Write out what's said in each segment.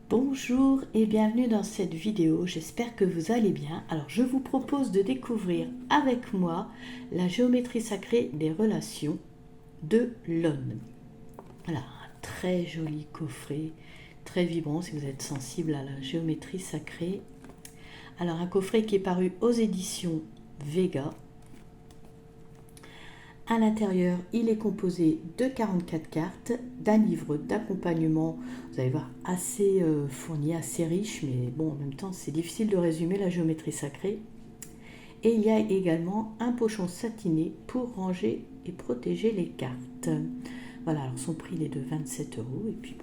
Bonjour et bienvenue dans cette vidéo, j'espère que vous allez bien. Alors je vous propose de découvrir avec moi la géométrie sacrée des relations de Lone. Voilà, un très joli coffret, très vibrant si vous êtes sensible à la géométrie sacrée. Alors un coffret qui est paru aux éditions Vega. À l'intérieur, il est composé de 44 cartes, d'un livre d'accompagnement, vous allez voir, assez fourni, assez riche, mais bon, en même temps, c'est difficile de résumer la géométrie sacrée. Et il y a également un pochon satiné pour ranger et protéger les cartes. Voilà, alors son prix il est de 27 euros. Et puis,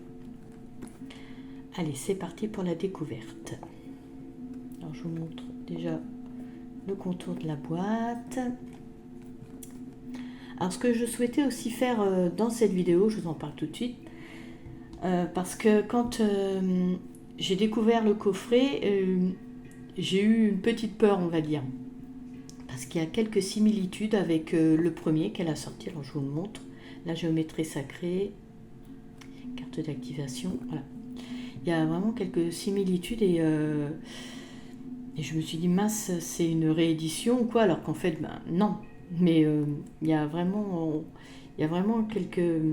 allez, c'est parti pour la découverte. Alors, je vous montre déjà le contour de la boîte. Alors ce que je souhaitais aussi faire dans cette vidéo, je vous en parle tout de suite, parce que quand j'ai découvert le coffret, j'ai eu une petite peur, on va dire, parce qu'il y a quelques similitudes avec le premier qu'elle a sorti. Alors je vous le montre, la géométrie sacrée, carte d'activation, voilà. Il y a vraiment quelques similitudes et je me suis dit mince, c'est une réédition ou quoi, alors qu'en fait, ben, non. Mais il y a vraiment quelques,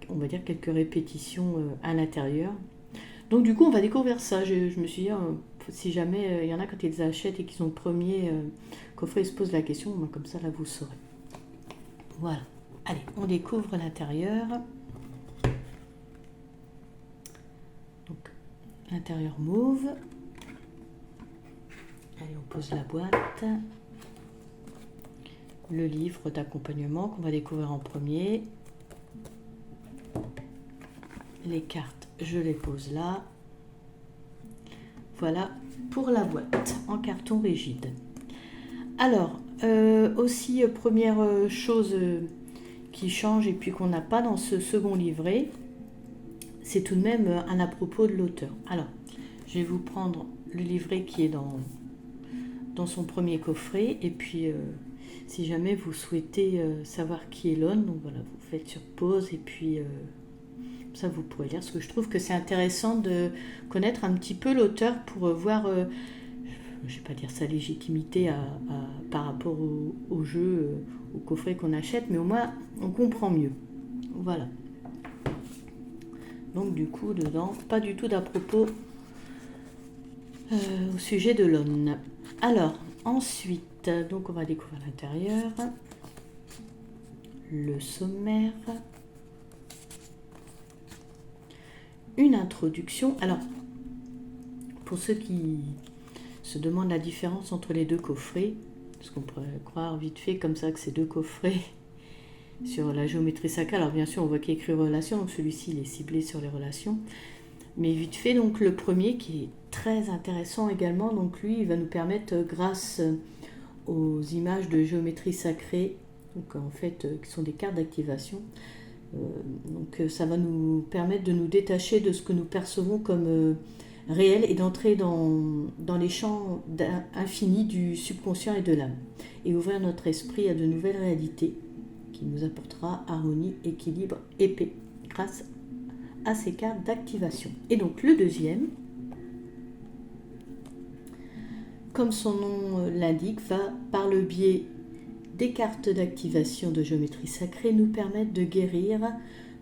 on va dire quelques répétitions à l'intérieur. Donc du coup, on va découvrir ça. Je me suis dit, si jamais il y en a quand ils achètent et qu'ils ont le premier coffret, ils se posent la question, ben, comme ça là vous saurez. Voilà. Allez, on découvre l'intérieur. Donc l'intérieur mauve. Allez, on pose la boîte. Le livre d'accompagnement qu'on va découvrir en premier. Les cartes, je les pose là. Voilà pour la boîte en carton rigide. Alors, aussi, première chose qui change et puis qu'on n'a pas dans ce second livret, c'est tout de même un à propos de l'auteur. Alors, je vais vous prendre le livret qui est dans son premier coffret et puis si jamais vous souhaitez savoir qui est Lone, donc voilà, vous faites sur pause et puis ça vous pourrez lire, parce que je trouve que c'est intéressant de connaître un petit peu l'auteur pour voir, je ne vais pas dire sa légitimité par rapport au jeu, au coffret qu'on achète, mais au moins on comprend mieux. Voilà. Donc du coup, dedans, pas du tout d'à propos au sujet de Lone. Alors, ensuite, donc on va découvrir l'intérieur, le sommaire, une introduction. Alors, pour ceux qui se demandent la différence entre les deux coffrets, parce qu'on pourrait croire vite fait comme ça que c'est deux coffrets sur la géométrie sacrée. Alors bien sûr, on voit qu'il y a écrit relations, donc celui-ci il est ciblé sur les relations. Mais vite fait, donc le premier qui est très intéressant également, donc lui il va nous permettre, grâce aux images de géométrie sacrée, donc en fait qui sont des cartes d'activation, donc ça va nous permettre de nous détacher de ce que nous percevons comme réel et d'entrer dans les champs infinis du subconscient et de l'âme et ouvrir notre esprit à de nouvelles réalités qui nous apportera harmonie, équilibre et paix grâce à ces cartes d'activation. Et donc le deuxième, comme son nom l'indique, va par le biais des cartes d'activation de géométrie sacrée nous permettre de guérir,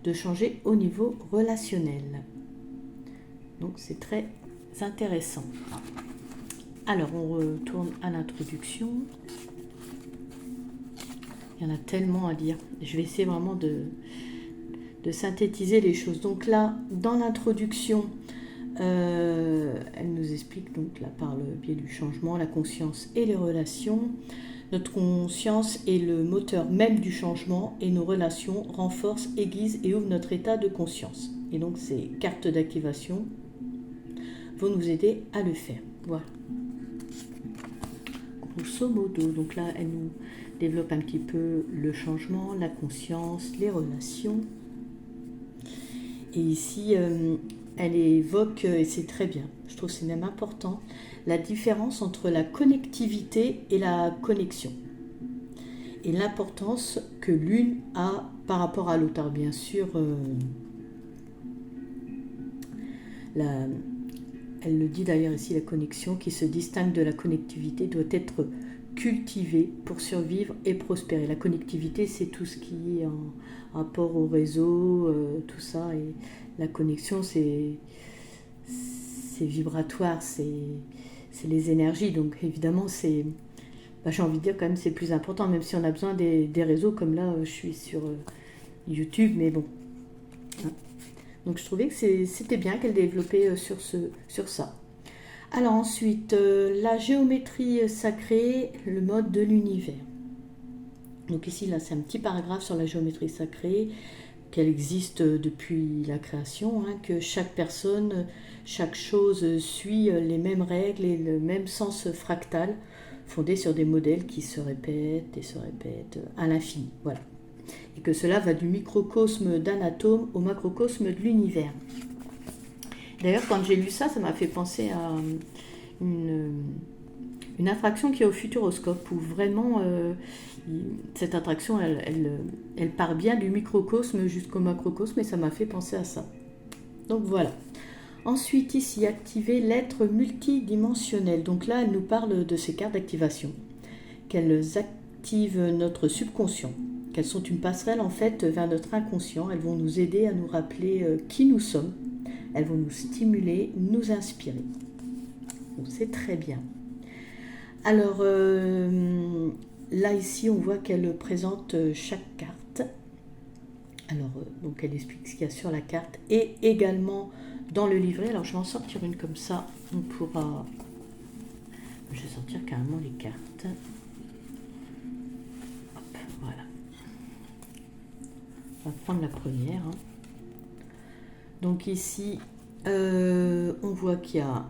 de changer au niveau relationnel. Donc c'est très intéressant. Alors on retourne à l'introduction. Il y en a tellement à dire. Je vais essayer vraiment de synthétiser les choses. Donc là, dans l'introduction, elle nous explique donc là par le biais du changement, la conscience et les relations. Notre conscience est le moteur même du changement et nos relations renforcent, aiguisent et ouvrent notre état de conscience. Et donc ces cartes d'activation vont nous aider à le faire. Voilà. Grosso modo, donc là elle nous développe un petit peu le changement, la conscience, les relations. Et ici, elle évoque, et c'est très bien, je trouve que c'est même important, la différence entre la connectivité et la connexion. Et l'importance que l'une a par rapport à l'autre. Bien sûr, Elle le dit d'ailleurs ici, la connexion qui se distingue de la connectivité doit être cultivée pour survivre et prospérer. La connectivité, c'est tout ce qui est en rapport au réseau, tout ça. Et la connexion, c'est vibratoire, c'est les énergies. Donc évidemment, j'ai envie de dire quand même, c'est plus important, même si on a besoin des réseaux, comme là, je suis sur YouTube, mais bon. Hein. Donc je trouvais que c'était bien qu'elle développait sur ça. Alors ensuite, la géométrie sacrée, le mode de l'univers. Donc ici, là, c'est un petit paragraphe sur la géométrie sacrée, qu'elle existe depuis la création, hein, que chaque personne, chaque chose suit les mêmes règles et le même sens fractal, fondé sur des modèles qui se répètent et se répètent à l'infini. Voilà. Et que cela va du microcosme d'un atome au macrocosme de l'univers. D'ailleurs, quand j'ai lu ça, ça m'a fait penser à une attraction qui est au Futuroscope, où vraiment cette attraction, elle part bien du microcosme jusqu'au macrocosme, et ça m'a fait penser à ça. Donc voilà. Ensuite, ici, activer l'être multidimensionnel. Donc là, elle nous parle de ces cartes d'activation, qu'elles activent notre subconscient, qu'elles sont une passerelle en fait vers notre inconscient. Elles vont nous aider à nous rappeler qui nous sommes. Elles vont nous stimuler, nous inspirer. Donc c'est très bien. Alors là ici on voit qu'elle présente chaque carte. Alors donc elle explique ce qu'il y a sur la carte et également dans le livret. Alors je vais en sortir une comme ça. On pourra. Je vais sortir carrément les cartes. Hop, voilà. On va prendre la première. Hein. Donc ici, on voit qu'il y a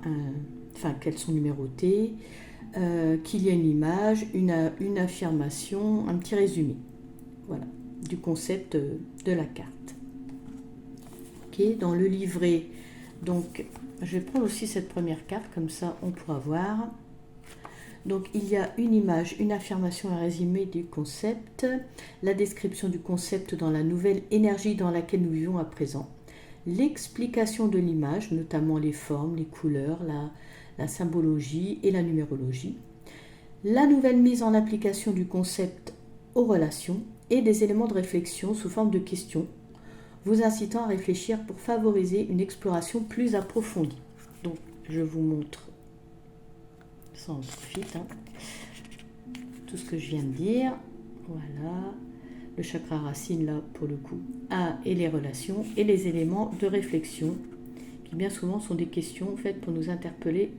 qu'elles sont numérotées, qu'il y a une image, une affirmation, un petit résumé. Voilà, du concept de la carte. Ok, dans le livret, donc je vais prendre aussi cette première carte, comme ça on pourra voir. Donc il y a une image, une affirmation, un résumé du concept, la description du concept dans la nouvelle énergie dans laquelle nous vivons à présent. L'explication de l'image, notamment les formes, les couleurs, la symbologie et la numérologie, la nouvelle mise en application du concept aux relations et des éléments de réflexion sous forme de questions, vous incitant à réfléchir pour favoriser une exploration plus approfondie. Donc, je vous montre, ça en profite, hein, tout ce que je viens de dire. Voilà. Le chakra racine là pour le coup et les relations et les éléments de réflexion qui bien souvent sont des questions faites pour nous interpeller,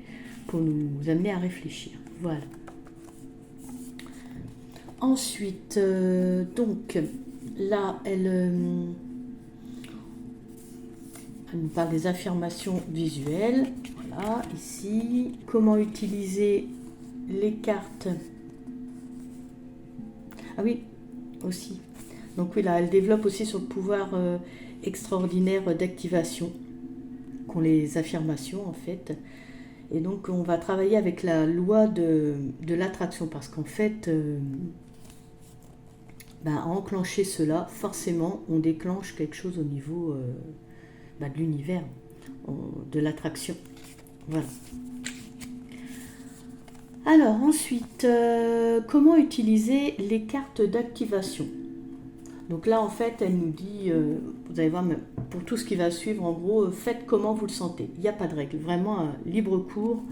pour nous amener à réfléchir. Voilà. Ensuite, donc là elle nous parle des affirmations visuelles. Voilà, ici, comment utiliser les cartes. Ah oui, aussi. Donc oui, là, elle développe aussi sur le pouvoir extraordinaire d'activation qu'ont les affirmations, en fait. Et donc, on va travailler avec la loi de l'attraction, parce qu'en fait, à enclencher cela, forcément, on déclenche quelque chose au niveau de l'univers, de l'attraction. Voilà. Alors ensuite, comment utiliser les cartes d'activation? Donc là en fait elle nous dit, vous allez voir pour tout ce qui va suivre, en gros, faites comment vous le sentez. Il n'y a pas de règle, vraiment un libre cours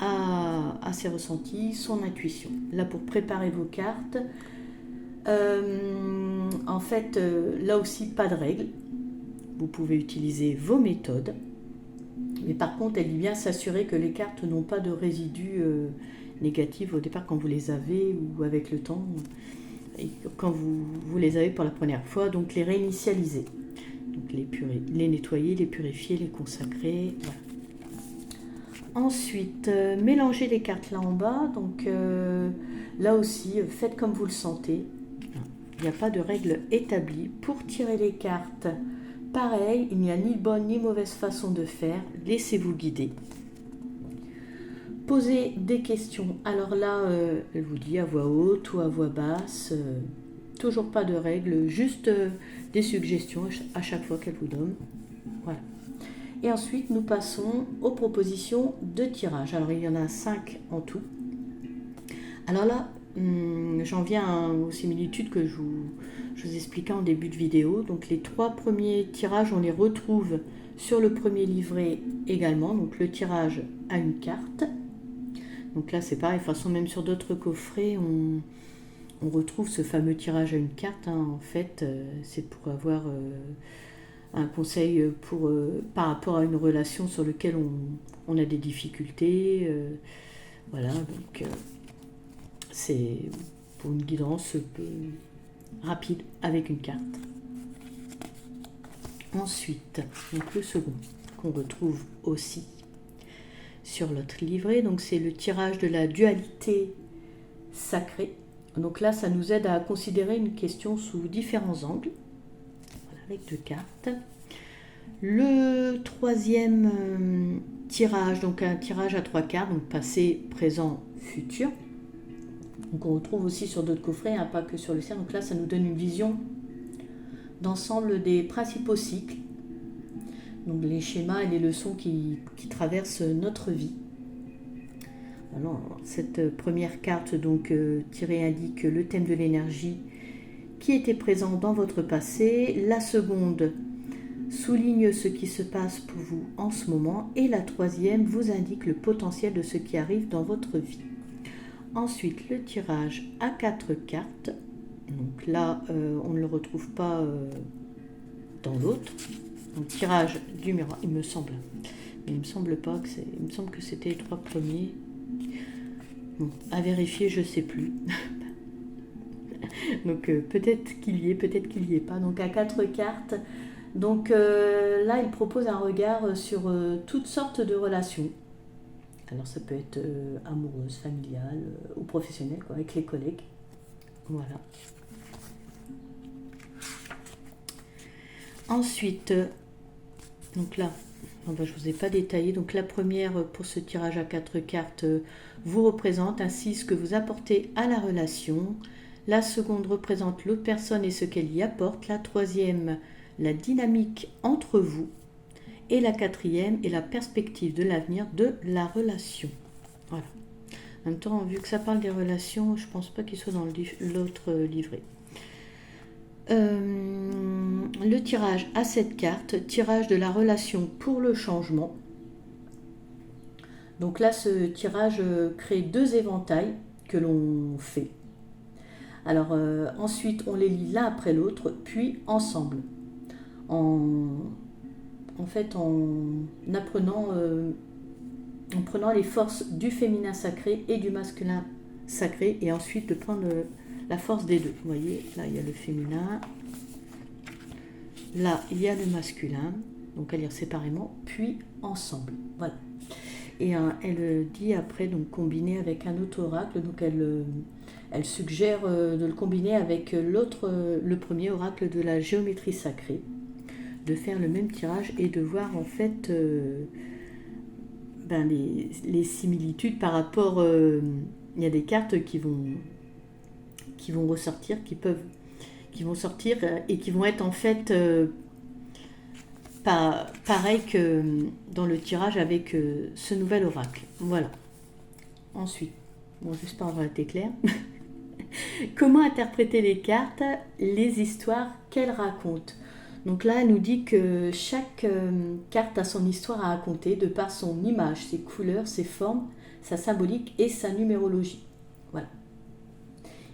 à ses ressentis, son intuition. Là pour préparer vos cartes, en fait là aussi pas de règle. Vous pouvez utiliser vos méthodes. Mais par contre, elle dit bien s'assurer que les cartes n'ont pas de résidus négatifs au départ quand vous les avez ou avec le temps, et quand vous les avez pour la première fois, donc les réinitialiser. Donc les nettoyer, les purifier, les consacrer. Voilà. Ensuite, mélanger les cartes là en bas. Donc là aussi, faites comme vous le sentez. Il n'y a pas de règle établie. Pour tirer les cartes, pareil, il n'y a ni bonne ni mauvaise façon de faire, laissez-vous guider. Posez des questions. Alors là, elle vous dit à voix haute ou à voix basse, toujours pas de règles, juste des suggestions à chaque fois qu'elle vous donne. Voilà. Et ensuite, nous passons aux propositions de tirage. Alors, il y en a 5 en tout. Alors là, j'en viens aux similitudes que je vous expliquais en début de vidéo. Donc, les 3 premiers tirages, on les retrouve sur le premier livret également. Donc, le tirage à une carte. Donc là, c'est pareil. De toute façon, même sur d'autres coffrets, on retrouve ce fameux tirage à une carte. En fait, c'est pour avoir un conseil par rapport à une relation sur laquelle on a des difficultés. Voilà, donc c'est pour une guidance rapide avec une carte. Ensuite, donc le second qu'on retrouve aussi sur l'autre livret, donc c'est le tirage de la dualité sacrée. Donc là, ça nous aide à considérer une question sous différents angles, voilà, avec 2 cartes. Le troisième tirage, donc un tirage à 3 cartes, donc passé, présent, futur. Donc on retrouve aussi sur d'autres coffrets, pas que sur le sien. Donc là, ça nous donne une vision d'ensemble des principaux cycles, donc les schémas et les leçons qui traversent notre vie. Alors, cette première carte donc tirée indique le thème de l'énergie qui était présent dans votre passé. La seconde souligne ce qui se passe pour vous en ce moment. Et la troisième vous indique le potentiel de ce qui arrive dans votre vie. Ensuite, le tirage à 4 cartes. Donc là, on ne le retrouve pas dans l'autre. Donc, tirage du miroir, il me semble. Mais il ne me semble pas que c'est. Il me semble que c'était les 3 premiers. Bon, à vérifier, je ne sais plus. Donc peut-être qu'il y est, peut-être qu'il n'y est pas. Donc à 4 cartes. Donc là, il propose un regard sur toutes sortes de relations. Alors ça peut être amoureuse, familiale ou professionnelle, quoi, avec les collègues. Voilà. Ensuite, donc là, je ne vous ai pas détaillé. Donc la première, pour ce tirage à 4 cartes, vous représente ainsi ce que vous apportez à la relation. La seconde représente l'autre personne et ce qu'elle y apporte. La troisième, la dynamique entre vous. Et la quatrième est la perspective de l'avenir de la relation. Voilà. En même temps, vu que ça parle des relations, je ne pense pas qu'il soit dans l'autre livret. Le tirage à 7 cartes, tirage de la relation pour le changement. Donc là, ce tirage crée 2 éventails que l'on fait. Alors ensuite, on les lit l'un après l'autre, puis ensemble. En prenant les forces du féminin sacré et du masculin sacré, et ensuite de prendre la force des deux. Vous voyez, là il y a le féminin, là il y a le masculin, donc à lire séparément, puis ensemble. Voilà. Et elle dit après, donc combiner avec un autre oracle, donc elle suggère de le combiner avec le premier oracle de la géométrie sacrée, de faire le même tirage et de voir en fait les similitudes par rapport. Il y a des cartes qui vont ressortir, qui vont sortir et qui vont être en fait pareil que dans le tirage avec ce nouvel oracle. Voilà. Ensuite, bon, j'espère avoir été clair. Comment interpréter les cartes, les histoires qu'elles racontent. Donc là, elle nous dit que chaque carte a son histoire à raconter de par son image, ses couleurs, ses formes, sa symbolique et sa numérologie. Voilà.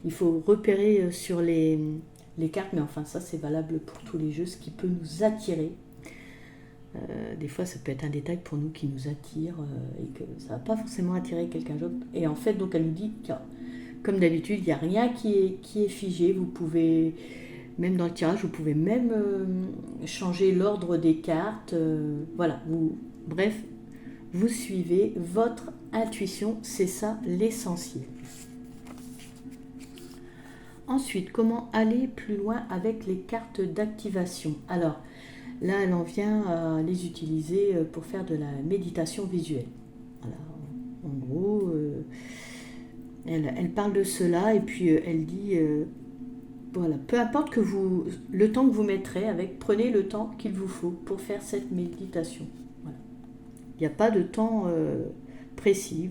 Il faut repérer sur les cartes, mais enfin ça c'est valable pour tous les jeux, ce qui peut nous attirer. Des fois ça peut être un détail pour nous qui nous attire et que ça ne va pas forcément attirer quelqu'un d'autre. Et en fait, donc elle nous dit que, comme d'habitude, il n'y a rien qui est figé. Vous pouvez, même dans le tirage, vous pouvez même changer l'ordre des cartes. Voilà, bref, vous suivez votre intuition, c'est ça l'essentiel. Ensuite, comment aller plus loin avec les cartes d'activation? Alors, là, elle en vient à les utiliser pour faire de la méditation visuelle. Voilà, en gros, elle parle de cela et puis elle dit Voilà, peu importe le temps que vous mettrez avec, prenez le temps qu'il vous faut pour faire cette méditation. Voilà. Il n'y a pas de temps précis,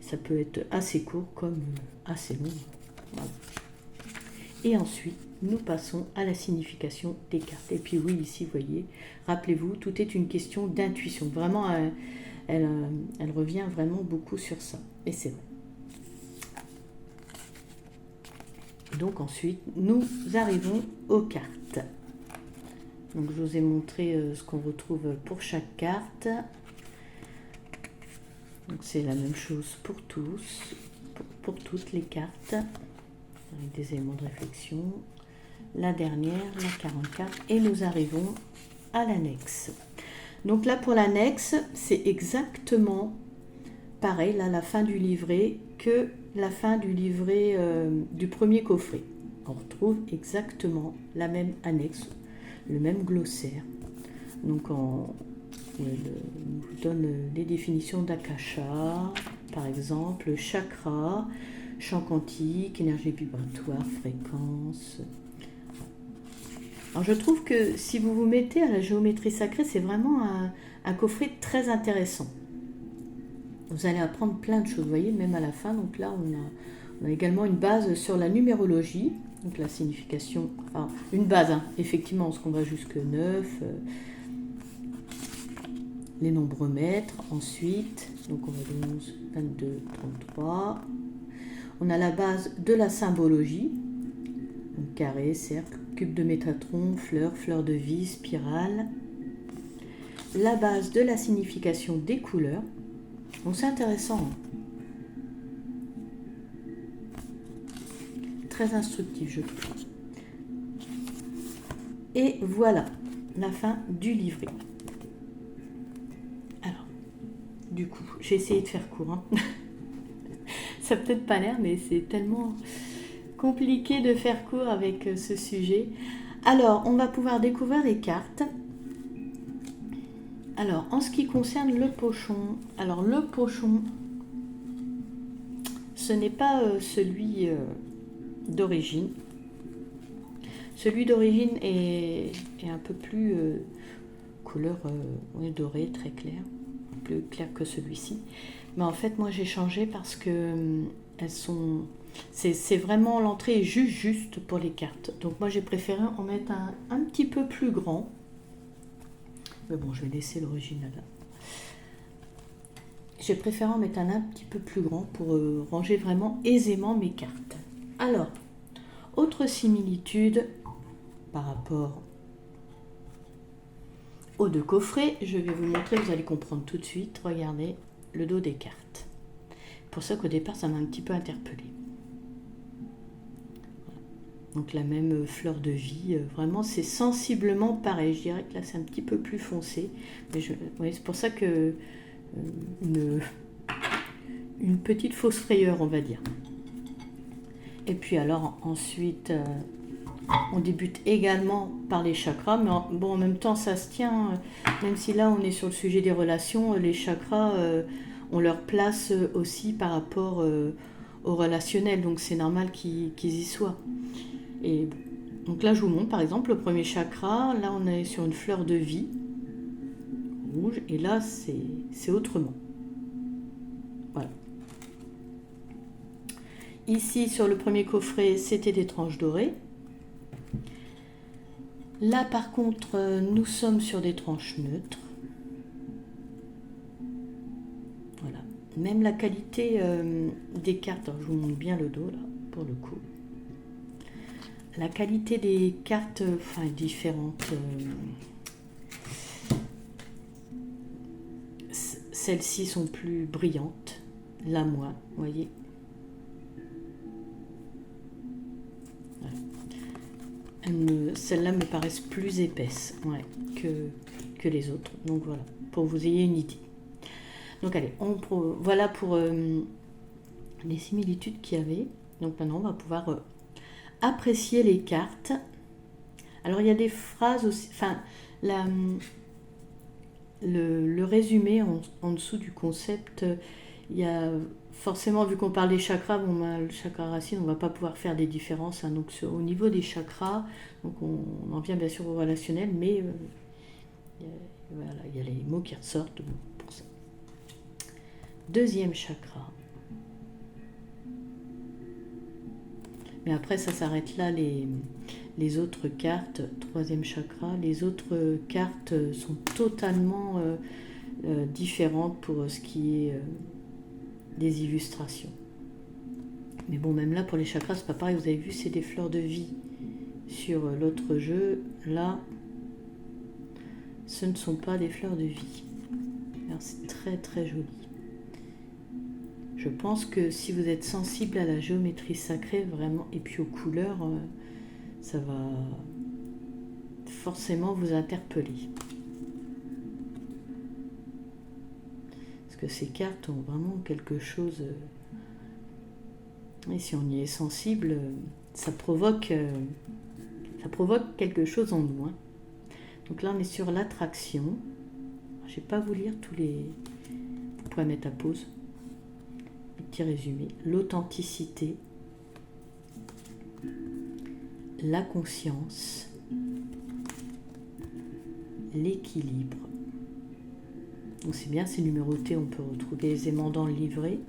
ça peut être assez court comme assez long. Voilà. Et ensuite, nous passons à la signification des cartes. Et puis oui, ici, vous voyez, rappelez-vous, tout est une question d'intuition. Vraiment, elle revient vraiment beaucoup sur ça. Et c'est vrai. Donc ensuite, nous arrivons aux cartes. Donc je vous ai montré ce qu'on retrouve pour chaque carte. Donc c'est la même chose pour tous, pour toutes les cartes, avec des éléments de réflexion. La dernière, la 44, et nous arrivons à l'annexe. Donc là pour l'annexe, c'est exactement pareil, là la fin du livret que la fin du livret du premier coffret. On retrouve exactement la même annexe, le même glossaire. Donc on nous donne les définitions d'Akasha, par exemple chakra, champ quantique, énergie vibratoire, fréquence. Alors je trouve que si vous vous mettez à la géométrie sacrée, c'est vraiment un coffret très intéressant. Vous allez apprendre plein de choses, vous voyez, même à la fin. Donc là, on a également une base sur la numérologie, donc la signification, enfin une base, hein, effectivement, parce qu'on va jusque 9, les nombres maîtres, ensuite, donc on va de 11, 22, 33. On a la base de la symbologie, donc carré, cercle, cube de Métatron, fleur, fleur de vie, spirale. La base de la signification des couleurs. Donc c'est intéressant. Très instructif, je trouve. Et voilà, la fin du livret. Alors, du coup, j'ai essayé de faire court. Hein. Ça n'a peut-être pas l'air, mais c'est tellement compliqué de faire court avec ce sujet. Alors, on va pouvoir découvrir les cartes. Alors, en ce qui concerne le pochon, alors le pochon, ce n'est pas celui d'origine. Celui d'origine est un peu plus couleur dorée, très clair, plus clair que celui-ci. Mais en fait, moi j'ai changé parce que elles sont, c'est vraiment l'entrée est juste pour les cartes. Donc moi j'ai préféré en mettre un petit peu plus grand. Mais bon, je vais laisser l'original là. J'ai préféré en mettre un petit peu plus grand pour ranger vraiment aisément mes cartes. Alors, autre similitude par rapport aux deux coffrets, je vais vous montrer, vous allez comprendre tout de suite. Regardez le dos des cartes. Pour ça qu'au départ, ça m'a un petit peu interpellée. Donc la même fleur de vie, vraiment c'est sensiblement pareil. Je dirais que là c'est un petit peu plus foncé. Mais c'est pour ça que une petite fausse frayeur, on va dire. Et puis alors ensuite, on débute également par les chakras, mais en même temps ça se tient, même si là on est sur le sujet des relations, les chakras ont leur place aussi par rapport au relationnel, donc c'est normal qu'ils y soient. Et donc là je vous montre par exemple le premier chakra, là on est sur une fleur de vie rouge, et là c'est autrement. Voilà. Ici sur le premier coffret c'était des tranches dorées. Là par contre nous sommes sur des tranches neutres. Voilà. Même la qualité des cartes, alors je vous montre bien le dos là pour le coup. La qualité des cartes est différente. Celles-ci sont plus brillantes, là moins, vous voyez. Voilà. Celles-là me paraissent plus épaisses que les autres. Donc voilà, pour que vous ayez une idée. Donc allez, voilà pour les similitudes qu'il y avait. Donc maintenant on va pouvoir apprécier les cartes. Alors il y a des phrases aussi, le résumé en dessous du concept, il y a forcément, vu qu'on parle des chakras, bon, ben, le chakra racine, on ne va pas pouvoir faire des différences. Hein. Donc, au niveau des chakras, donc on en vient bien sûr au relationnel, mais voilà, il y a les mots qui ressortent pour ça. Deuxième chakra. Mais après, ça s'arrête là, les autres cartes. Troisième chakra. Les autres cartes sont totalement différentes pour ce qui est des illustrations. Mais bon, même là, pour les chakras, c'est pas pareil. Vous avez vu, c'est des fleurs de vie. Sur l'autre jeu, là, ce ne sont pas des fleurs de vie. Alors, c'est très très joli. Je pense que si vous êtes sensible à la géométrie sacrée, vraiment, et puis aux couleurs, ça va forcément vous interpeller. Parce que ces cartes ont vraiment quelque chose... et si on y est sensible, ça provoque quelque chose en nous. Hein. Donc là, on est sur l'attraction. Je ne vais pas vous lire tous les... Vous pouvez mettre à pause. Petit résumé. L'authenticité, la conscience, l'équilibre. Donc c'est bien, c'est numéroté, on peut retrouver aisément dans le livret.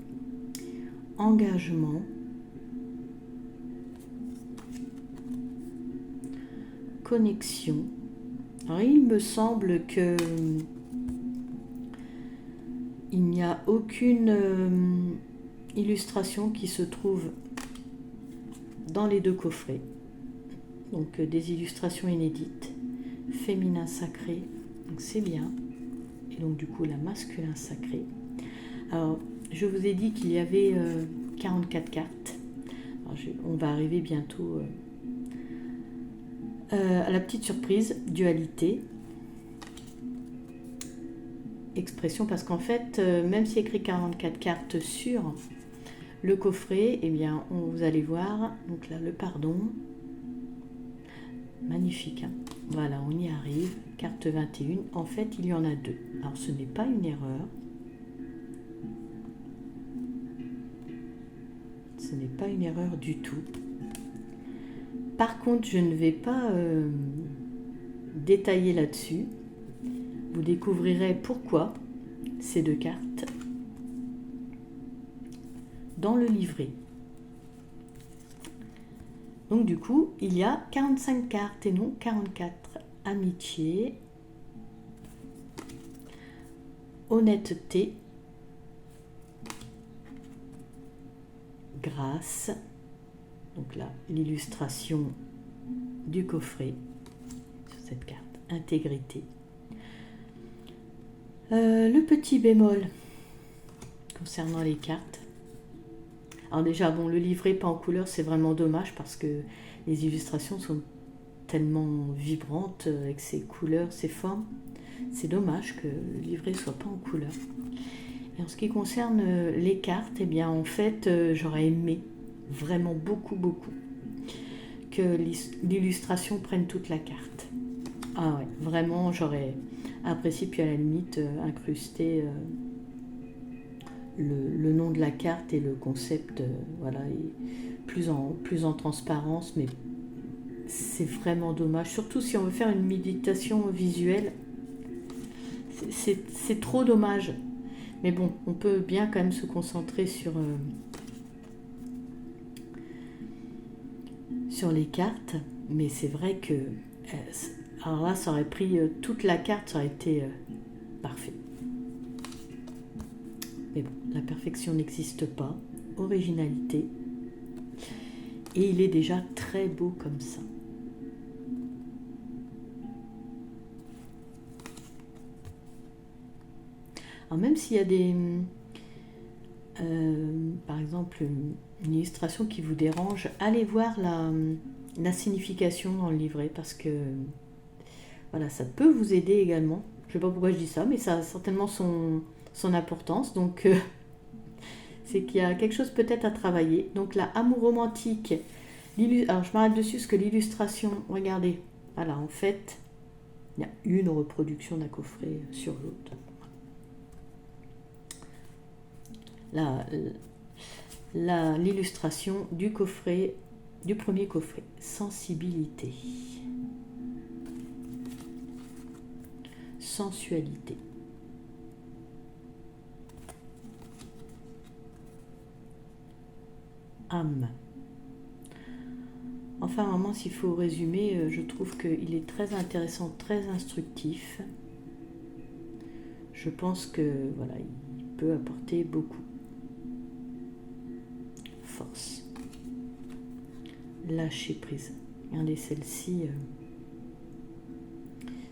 Engagement, connexion. Alors il me semble que il n'y a aucune illustration qui se trouve dans les deux coffrets. Donc des illustrations inédites, féminin sacré, donc c'est bien. Et donc du coup la masculin sacré. Alors je vous ai dit qu'il y avait 44 cartes. Alors, on va arriver bientôt à la petite surprise, dualité. Expression, parce qu'en fait, même s'il y a écrit 44 cartes sur le coffret, eh bien, vous allez voir, donc là, le pardon. Magnifique, hein. Voilà, on y arrive. Carte 21. En fait, il y en a deux. Alors, ce n'est pas une erreur. Ce n'est pas une erreur du tout. Par contre, je ne vais pas détailler là-dessus. Vous découvrirez pourquoi ces deux cartes dans le livret. Donc du coup, il y a 45 cartes et non 44. Amitié, honnêteté, grâce. Donc là, l'illustration du coffret sur cette carte. Intégrité. Le petit bémol concernant les cartes. Alors déjà, bon, le livret pas en couleur, c'est vraiment dommage parce que les illustrations sont tellement vibrantes avec ces couleurs, ces formes. C'est dommage que le livret soit pas en couleur. Et en ce qui concerne les cartes, eh bien en fait, j'aurais aimé vraiment beaucoup que l'illustration prenne toute la carte. Ah ouais, vraiment, j'aurais apprécié, puis à la limite incruster le nom de la carte et le concept, voilà, et plus en transparence, mais c'est vraiment dommage, surtout si on veut faire une méditation visuelle, c'est trop dommage. Mais bon, on peut bien quand même se concentrer sur les cartes, mais c'est vrai que alors là, ça aurait pris toute la carte, ça aurait été parfait. Mais bon, la perfection n'existe pas. Originalité. Et il est déjà très beau comme ça. Alors même s'il y a des... par exemple, une illustration qui vous dérange, allez voir la signification dans le livret parce que voilà, ça peut vous aider également. Je ne sais pas pourquoi je dis ça, mais ça a certainement son importance. Donc, c'est qu'il y a quelque chose peut-être à travailler. Donc, là, amour romantique. Alors, je m'arrête dessus parce que l'illustration, regardez, voilà, en fait, il y a une reproduction d'un coffret sur l'autre. Là, l'illustration du coffret, du premier coffret, sensibilité, sensualité. Âme. Enfin, vraiment, s'il faut résumer, je trouve qu'il est très intéressant, très instructif. Je pense que voilà, il peut apporter beaucoup. Force. Lâcher prise. Regardez celle-ci,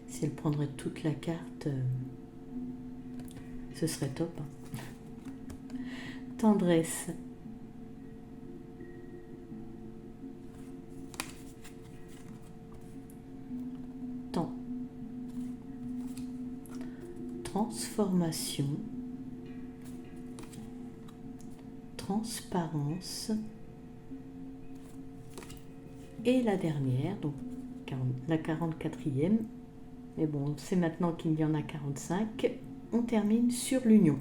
si elle prendrait toute la carte, ce serait top. Tendresse. Temps. Transformation. Transparence. Et la dernière, donc la 44e, mais bon, c'est maintenant qu'il y en a 45, on termine sur l'union.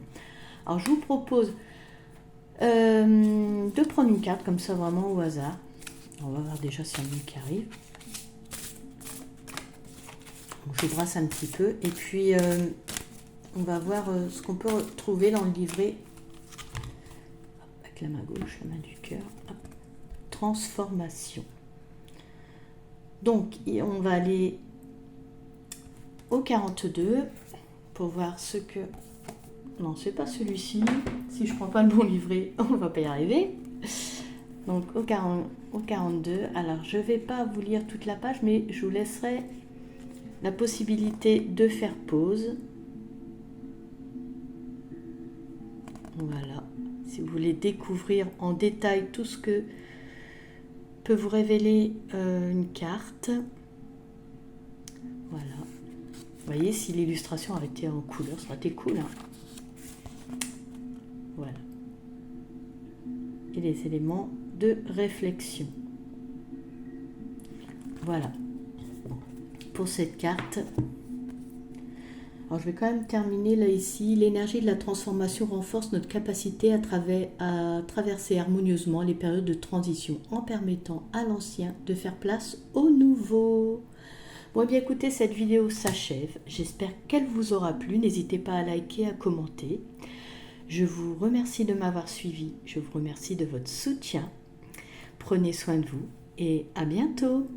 Alors je vous propose de prendre une carte comme ça vraiment au hasard. On va voir déjà si y en a une qui arrive. Donc, je brasse un petit peu et puis on va voir ce qu'on peut trouver dans le livret. Avec la main gauche, la main du cœur. Transformation. Donc, on va aller au 42 pour voir ce que... Non, c'est pas celui-ci. Si je prends pas le bon livret, on va pas y arriver. Donc, au 42. Alors, je vais pas vous lire toute la page, mais je vous laisserai la possibilité de faire pause. Voilà. Si vous voulez découvrir en détail tout ce que peut vous révéler une carte. Voilà. Vous voyez, si l'illustration avait été en couleur, ça aurait été cool. Hein. Voilà. Et les éléments de réflexion. Voilà. Pour cette carte. Alors, je vais quand même terminer là ici. L'énergie de la transformation renforce notre capacité à traverser harmonieusement les périodes de transition en permettant à l'ancien de faire place au nouveau. Bon, eh bien écoutez, cette vidéo s'achève. J'espère qu'elle vous aura plu. N'hésitez pas à liker, à commenter. Je vous remercie de m'avoir suivi. Je vous remercie de votre soutien. Prenez soin de vous et à bientôt.